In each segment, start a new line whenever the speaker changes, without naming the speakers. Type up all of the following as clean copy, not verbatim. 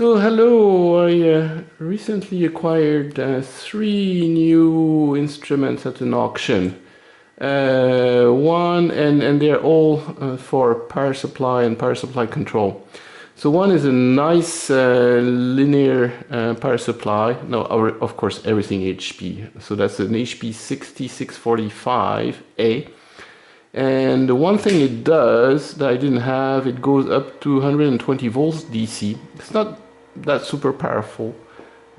So hello, I recently acquired three new instruments at an auction. And they're all for power supply and power supply control. So one is a nice linear power supply. No, of course everything HP. So that's an HP 6645A. And the one thing it does that I didn't have, it goes up to 120 volts DC. It's not that super powerful,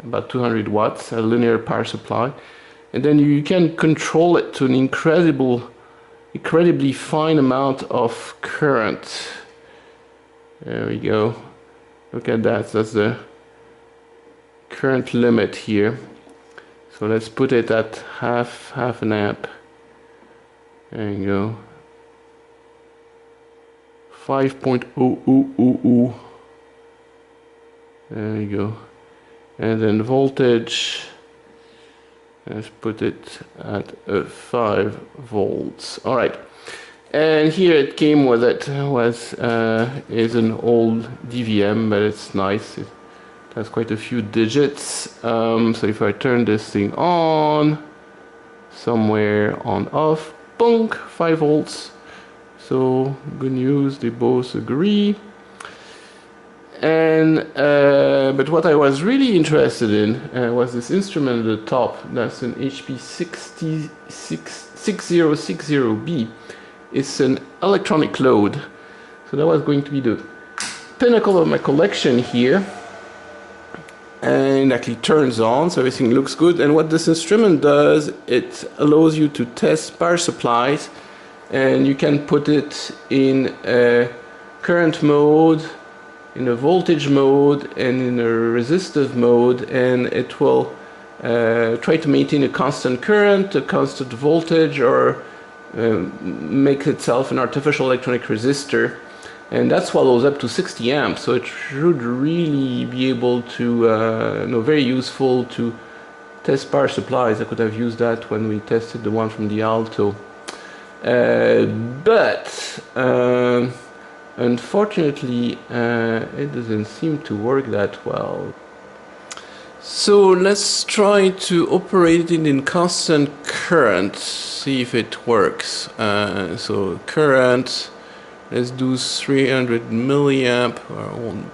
about 200 watts, a linear power supply. And then you can control it to an incredibly fine amount of current. There we go. Look at that, that's the current limit here. So let's put it at half an amp. There you go. 5.0000. There you go. And then voltage, let's put it at 5 volts. All right. And here it came with it is an old DVM, but it's nice. It has quite a few digits. So if I turn this thing on, somewhere on off, bonk, 5 volts. So good news, they both agree. And but what I was really interested in was this instrument at the top. That's an HP 6060B. It's an electronic load. So that was going to be the pinnacle of my collection here. And it actually turns on, so everything looks good. And what this instrument does, it allows you to test power supplies, and you can put it in a current mode, in a voltage mode, and in a resistive mode, and it will try to maintain a constant current, a constant voltage, or make itself an artificial electronic resistor. And that swallows up to 60 amps, so it should really be able to, very useful to test power supplies. I could have used that when we tested the one from the Alto. But unfortunately, it doesn't seem to work that well. So let's try to operate it in constant current, see if it works. So current. Let's do 300 milliamp. I won't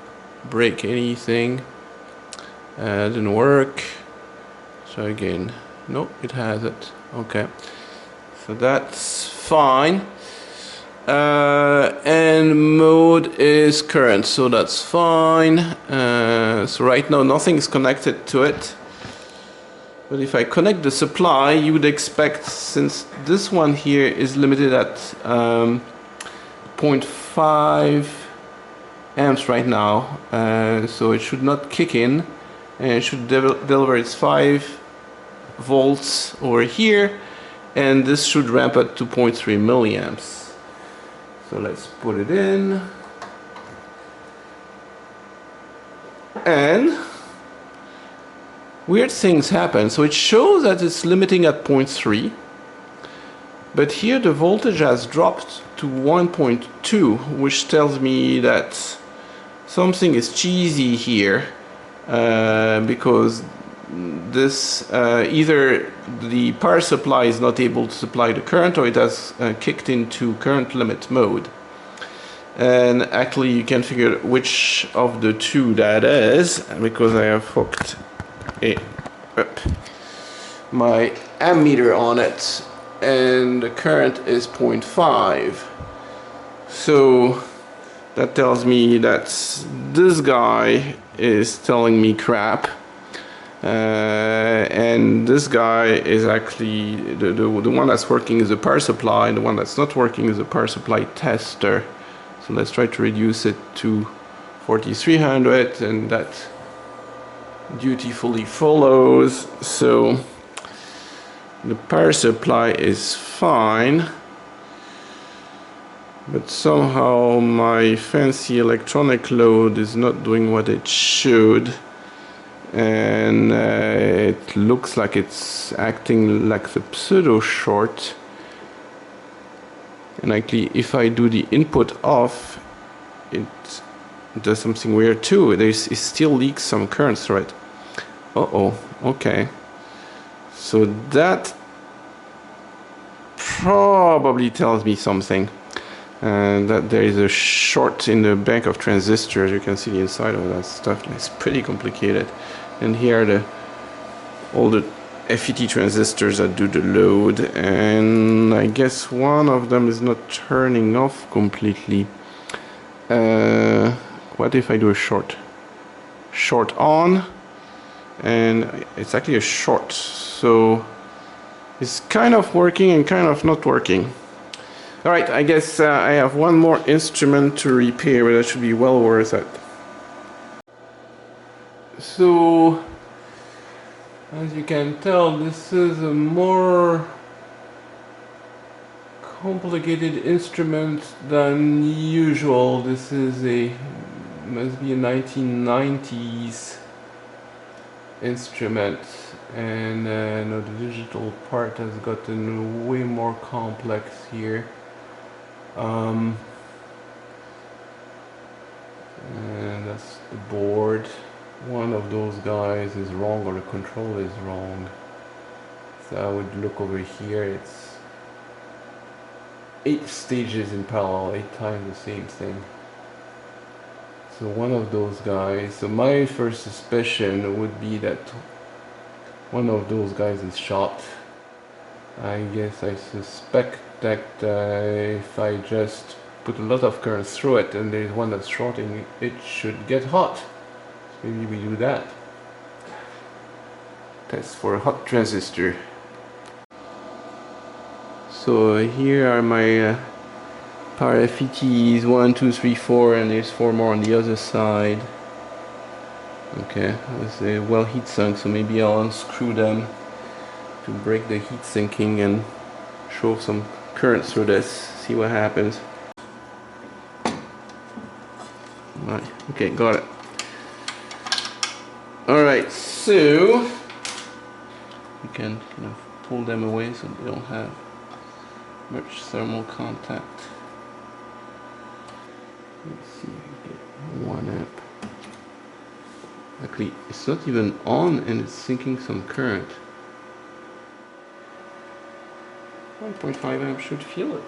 break anything. Didn't work. Try again. Nope, it has it. Okay. So that's fine. And mode is current, so that's fine. So right now nothing is connected to it. But if I connect the supply, you would expect, since this one here is limited at 0.5 amps right now, so it should not kick in, and it should deliver its 5 volts over here, and this should ramp up to 0.3 milliamps. So let's put it in, and weird things happen. So it shows that it's limiting at 0.3. But here the voltage has dropped to 1.2, which tells me that something is cheesy here, because this either the power supply is not able to supply the current, or it has kicked into current limit mode. And actually you can figure which of the two that is, because I have hooked my ammeter on it, and the current is 0.5. So that tells me that this guy is telling me crap, and this guy is actually the one that's working is a power supply, and the one that's not working is a power supply tester. So let's try to reduce it to 4300, and that dutifully follows. So the power supply is fine, but somehow my fancy electronic load is not doing what it should, and it looks like it's acting like the pseudo short. And actually, if I do the input off, it does something weird too. It still leaks some current through it. Uh-oh, okay. So that probably tells me something. And that there is a short in the bank of transistors. You can see the inside of that stuff. It's pretty complicated. And here are all the FET transistors that do the load, and I guess one of them is not turning off completely. What if I do a short on, and it's actually a short, so it's kind of working and kind of not working. Alright, I guess I have one more instrument to repair, but that should be well worth it. So, as you can tell, this is a more complicated instrument than usual. This is must be a 1990s instrument, and no, the digital part has gotten way more complex here. And that's the board. One of those guys is wrong, or the control is wrong. So I would look over here. It's 8 stages in parallel, 8 times the same thing. So one of those guys. So my first suspicion would be that one of those guys is shot. I guess I suspect that if I just put a lot of current through it and there's one that's shorting, it should get hot. So maybe we do that. Test for a hot transistor. So here are my power FETs, 1, 2, 3, 4, and there's 4 more on the other side. Okay, it's well heat sunk, so maybe I'll unscrew them to break the heat sinking and show some current through this, see what happens. Right, okay, got it. Alright, so you can pull them away so they don't have much thermal contact. Let's see if we get 1 amp. Actually, it's not even on and it's sinking some current. 1.5 amp should feel it.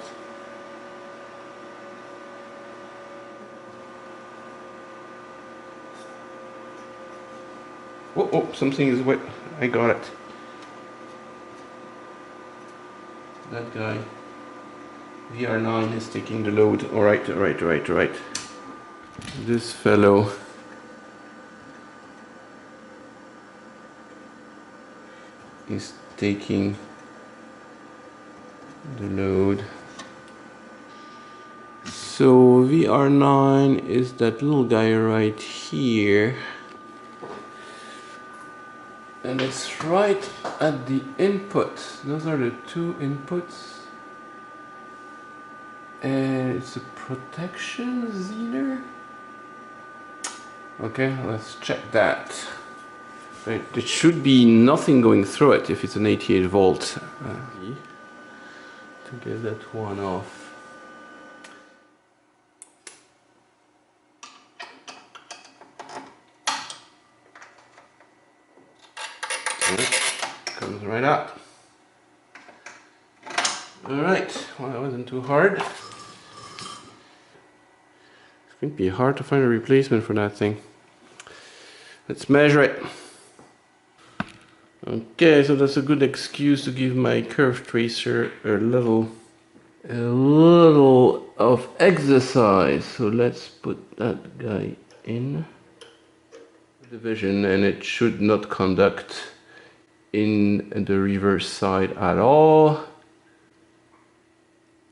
Oh, something is wet. I got it. That guy, VR9, is taking the load. Alright. This fellow is taking the load. So VR9 is that little guy right here, and it's right at the input. Those are the 2 inputs, and it's a protection Zener. Okay, let's check that. Right, there should be nothing going through it if it's an 88 volt. To get that one off. Comes right out. Alright, well, that wasn't too hard. It's going to be hard to find a replacement for that thing. Let's measure it. Okay, so that's a good excuse to give my curve tracer a little of exercise. So let's put that guy in division, and it should not conduct in the reverse side at all.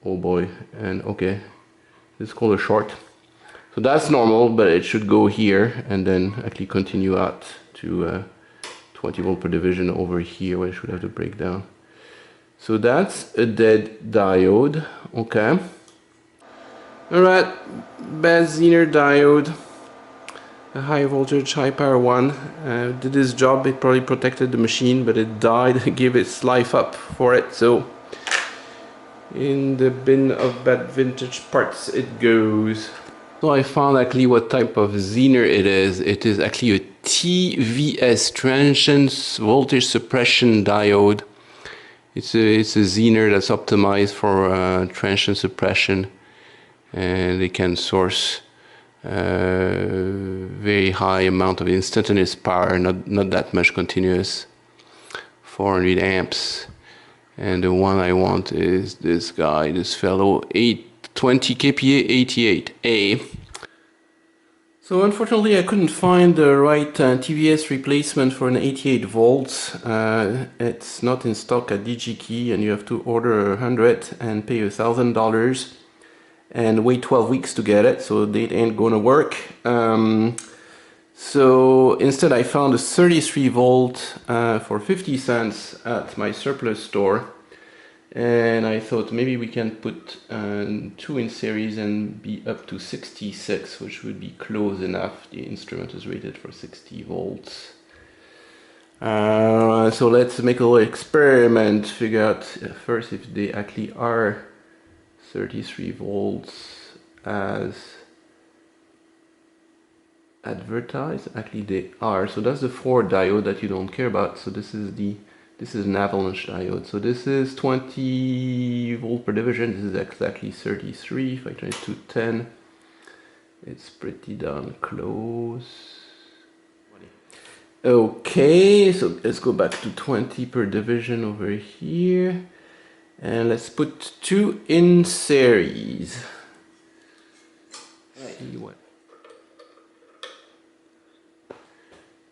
Oh boy, and okay, it's called a short. So that's normal, but it should go here and then actually continue out to 20 volt per division over here where it should have the breakdown. So that's a dead diode, okay. Alright, bad Zener diode. A high voltage, high power one. Did its job, it probably protected the machine, but it died, gave its life up for it, so in the bin of bad vintage parts it goes. So I found actually what type of zener it is. It is actually a TVS, Transient Voltage Suppression Diode. It's a zener that's optimized for transient suppression, and it can source very high amount of instantaneous power, not that much continuous, 400 amps. And the one I want is this guy, this fellow, 820 kPa 88A. So unfortunately I couldn't find the right TVS replacement for an 88 volts. It's not in stock at DigiKey, and you have to order 100 and pay $1,000 and wait 12 weeks to get it, so it ain't gonna work. So instead I found a 33 volt for 50 cents at my surplus store, and I thought maybe we can put two in series and be up to 66, which would be close enough. The instrument is rated for 60 volts. So let's make a little experiment, figure out first if they actually are 33 volts as advertised. Actually they are. So that's the 4 diode that you don't care about. So this is an avalanche diode. So this is 20 volt per division. This is exactly 33. If I turn it to 10, it's pretty darn close. Okay, so let's go back to 20 per division over here. And let's put 2 in series. See what?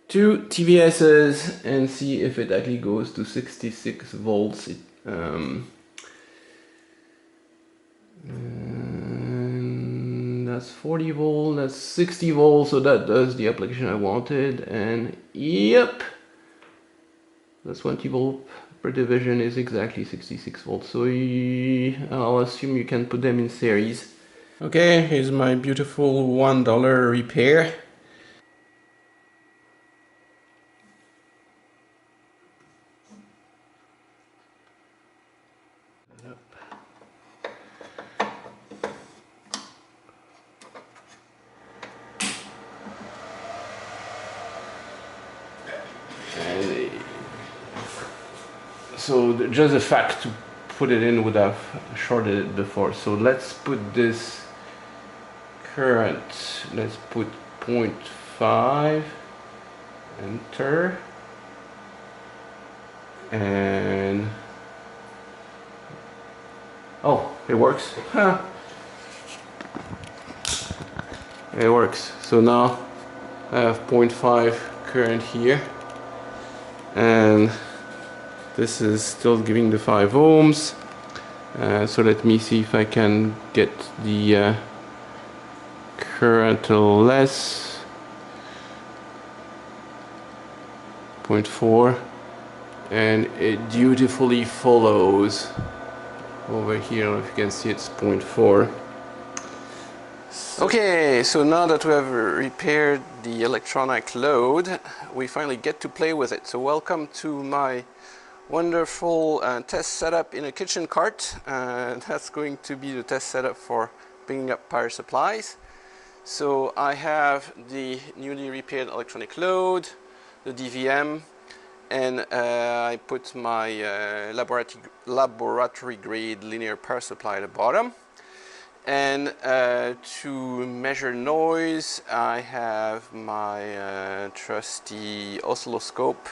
2 TVS's and see if it actually goes to 66 volts. And that's 40 volts, that's 60 volts, so that does the application I wanted. And yep, that's 20 volts per division is exactly 66 volts. So I'll assume you can put them in series. Okay, here's my beautiful $1 repair. So just the fact to put it in would have shorted it before. So let's put this current, let's put 0.5, enter, and oh, it works. Huh. It works. So now I have 0.5 current here, and this is still giving the 5 ohms. So let me see if I can get the current a little less. 0.4, and it dutifully follows over here. If you can see, it's 0.4. Okay, so now that we have repaired the electronic load, we finally get to play with it. So welcome to my wonderful test setup in a kitchen cart. That's going to be the test setup for bringing up power supplies. So I have the newly repaired electronic load, the DVM, and I put my laboratory grade linear power supply at the bottom. And to measure noise, I have my trusty oscilloscope.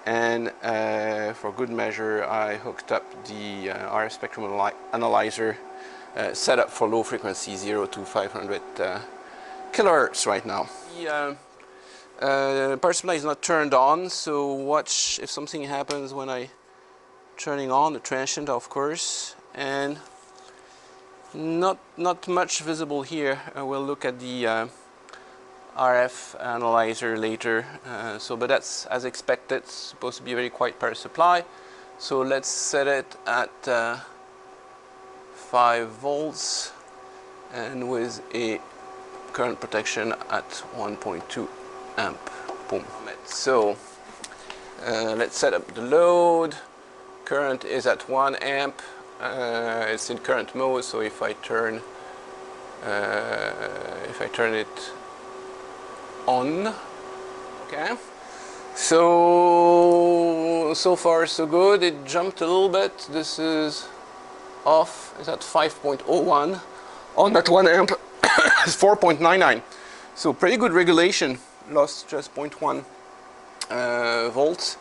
And for good measure, I hooked up the RF spectrum analyzer set up for low frequency, 0 to 500 kilohertz right now. The power supply is not turned on, so watch if something happens when I turning on the transient, of course. And not much visible here. We'll look at the RF analyzer later, but that's as expected. It's supposed to be a very quiet power supply, so let's set it at 5 volts and with a current protection at 1.2 amp. Boom. So let's set up the load. Current is at 1 amp. It's in current mode, so if I turn if I turn it on. Okay, so far so good. It jumped a little bit. This is off, is at 5.01. On that 1 amp is 4.99. So pretty good regulation. Lost just 0.1 volts.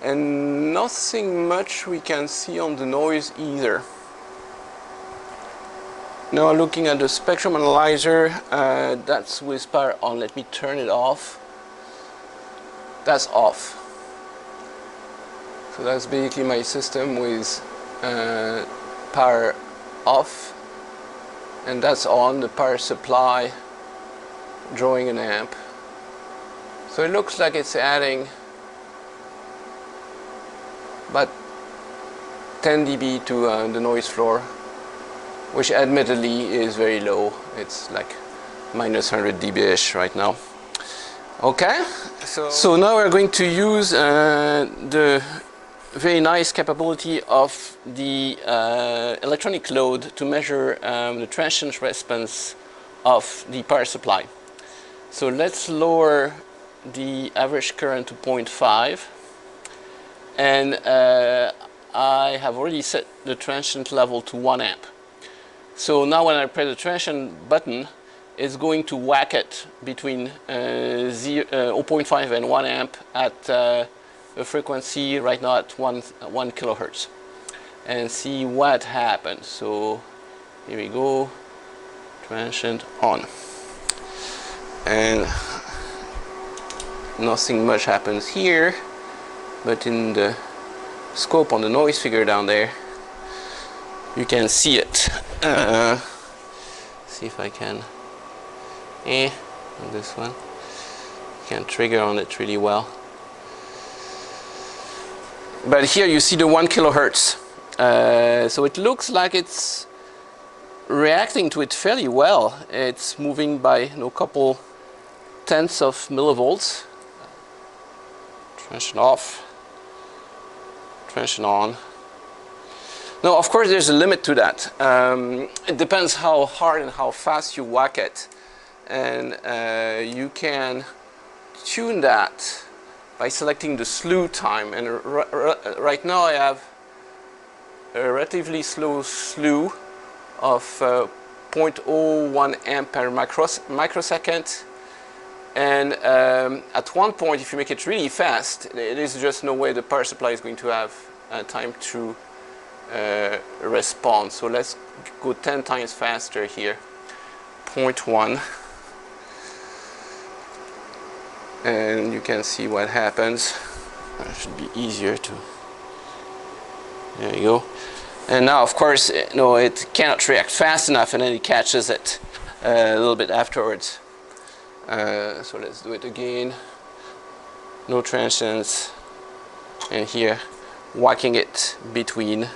And nothing much we can see on the noise either. Now looking at the spectrum analyzer, that's with power on. Let me turn it off. That's off. So that's basically my system with power off, and that's on, the power supply drawing an amp. So it looks like it's adding about 10 dB to the noise floor, which admittedly is very low. It's like minus 100 dB-ish right now. Okay, so now we're going to use the very nice capability of the electronic load to measure the transient response of the power supply. So let's lower the average current to 0.5, and I have already set the transient level to 1 amp. So now when I press the transient button, it's going to whack it between 0.5 and 1 amp at a frequency right now at 1 kilohertz, and see what happens. So here we go, transient on, and nothing much happens here, but in the scope on the noise figure down there you can see it. See if I can on this one, can trigger on it really well. But here you see the 1 kilohertz. So it looks like it's reacting to it fairly well. It's moving by a couple tenths of millivolts. Transient off, transient on. Now, of course, there's a limit to that. It depends how hard and how fast you whack it. And you can tune that by selecting the slew time. And right now I have a relatively slow slew of 0.01 amp per microsecond. And at one point, if you make it really fast, there is just no way the power supply is going to have time to respond. So let's go 10 times faster here. 0.1. And you can see what happens. It should be easier to. There you go. And now, of course, it cannot react fast enough, and then it catches it a little bit afterwards. So let's do it again. No transients, and here whacking it between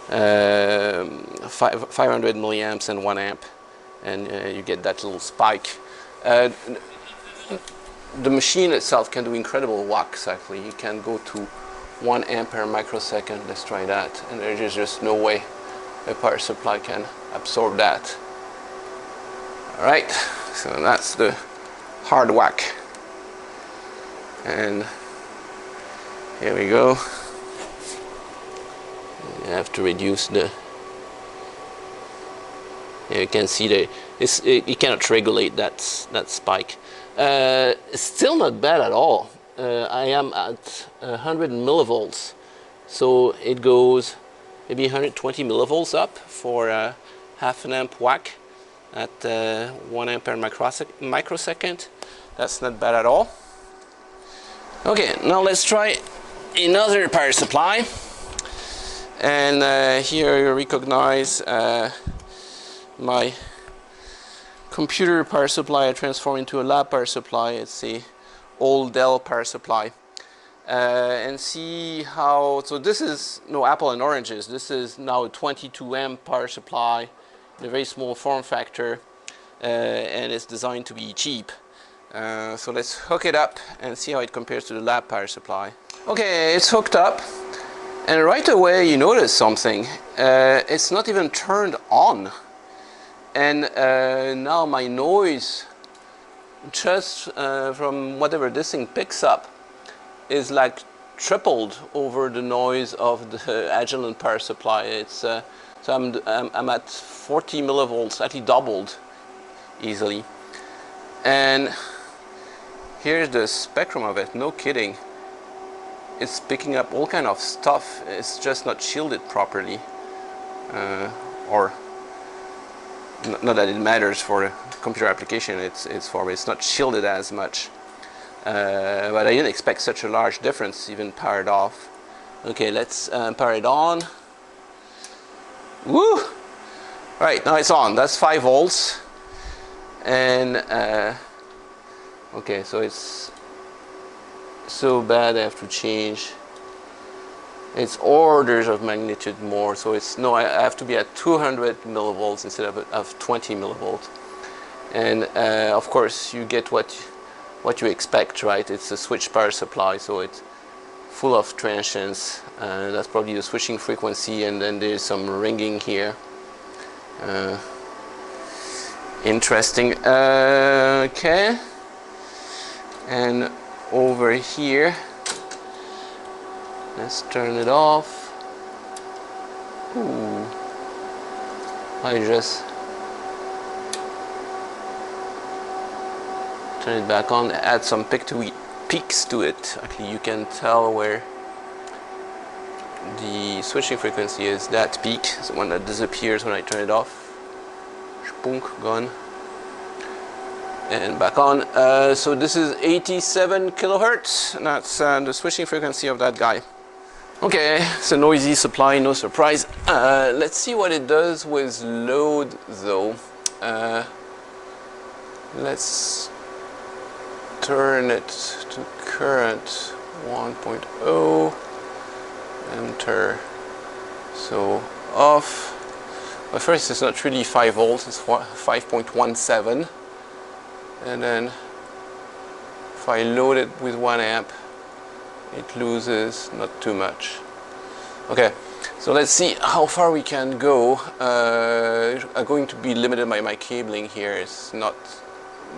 500 milliamps and 1 amp, and you get that little spike. The machine itself can do incredible whacks. Actually, you can go to 1 amp per microsecond. Let's try that, and there's just no way a power supply can absorb that. All right, so that's the hard whack, and here we go. You have to reduce the. Here you can see you cannot regulate that spike. It's still not bad at all. I am at 100 millivolts, so it goes maybe 120 millivolts up for a half an amp whack at 1 amp per microsecond. That's not bad at all. Okay, now let's try another power supply, and here you recognize my computer power supply I transformed into a lab power supply. It's a old Dell power supply, and see how. So this is no apple and oranges. This is now a 22 amp power supply in a very small form factor, and it's designed to be cheap. So let's hook it up and see how it compares to the lab power supply. Okay, it's hooked up, and right away you notice something. It's not even turned on. And now my noise, just from whatever this thing picks up, is like tripled over the noise of the Agilent power supply. It's so I'm at 40 millivolts, actually doubled easily. And here's the spectrum of it. No kidding. It's picking up all kind of stuff. It's just not shielded properly, or not that it matters for a computer application. It's not shielded as much. But I didn't expect such a large difference even powered off. Okay, let's power it on. Woo! Right, now it's on. That's 5 volts. And okay, so it's so bad I have to change. It's orders of magnitude more, so it's no, I have to be at 200 millivolts instead of 20 millivolts. And of course you get what you expect, right? It's a switch power supply, so it's full of transients. That's probably the switching frequency, and then there's some ringing here. Interesting. Okay. And over here, let's turn it off. Ooh. I just turn it back on, add some peaks to it. Actually, you can tell where the switching frequency is. That peak is the one that disappears when I turn it off. Spunk, gone. And back on. So this is 87 kilohertz, and that's the switching frequency of that guy. Okay, it's a noisy supply, no surprise. Let's see what it does with load though. Let's turn it to current 1.0, enter. So off. But first, it's not really 5 volts, it's 5.17. And then if I load it with 1 amp, it loses not too much. Okay, so let's see how far we can go. I'm going to be limited by my cabling here. It's not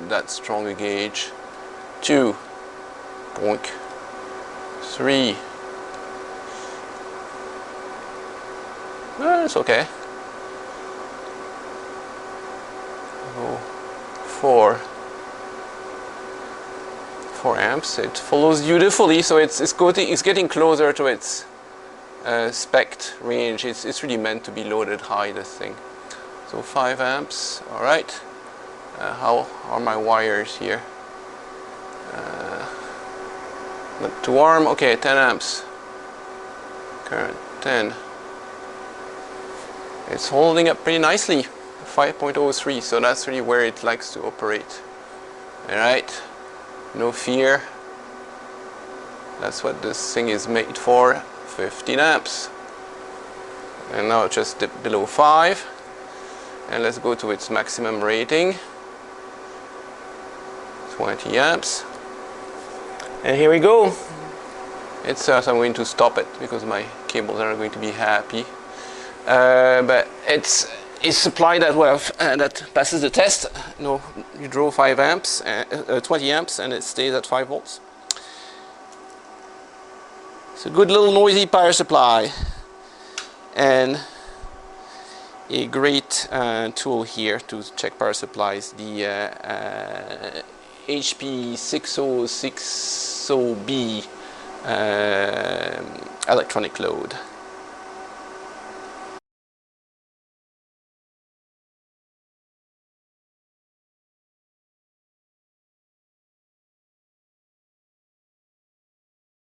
that strong a gauge. 2.3. It's okay. Oh, 4 amps. It follows beautifully, so it's getting closer to its spec range. It's really meant to be loaded high, this thing. So 5 amps. All right. How are my wires here? Not too warm. Okay, 10 amps. Current 10. It's holding up pretty nicely. 5.03. So that's really where it likes to operate. All right. No fear. That's what this thing is made for. 15 amps. And now just dip below 5. And let's go to its maximum rating. 20 amps. And here we go. It's so I'm going to stop it because my cables are not going to be happy. But it's a supply that that passes the test. No, you draw 5 amps, 20 amps, and it stays at 5 volts. It's a good little noisy power supply, and a great tool here to check power supplies. The HP6060B electronic load.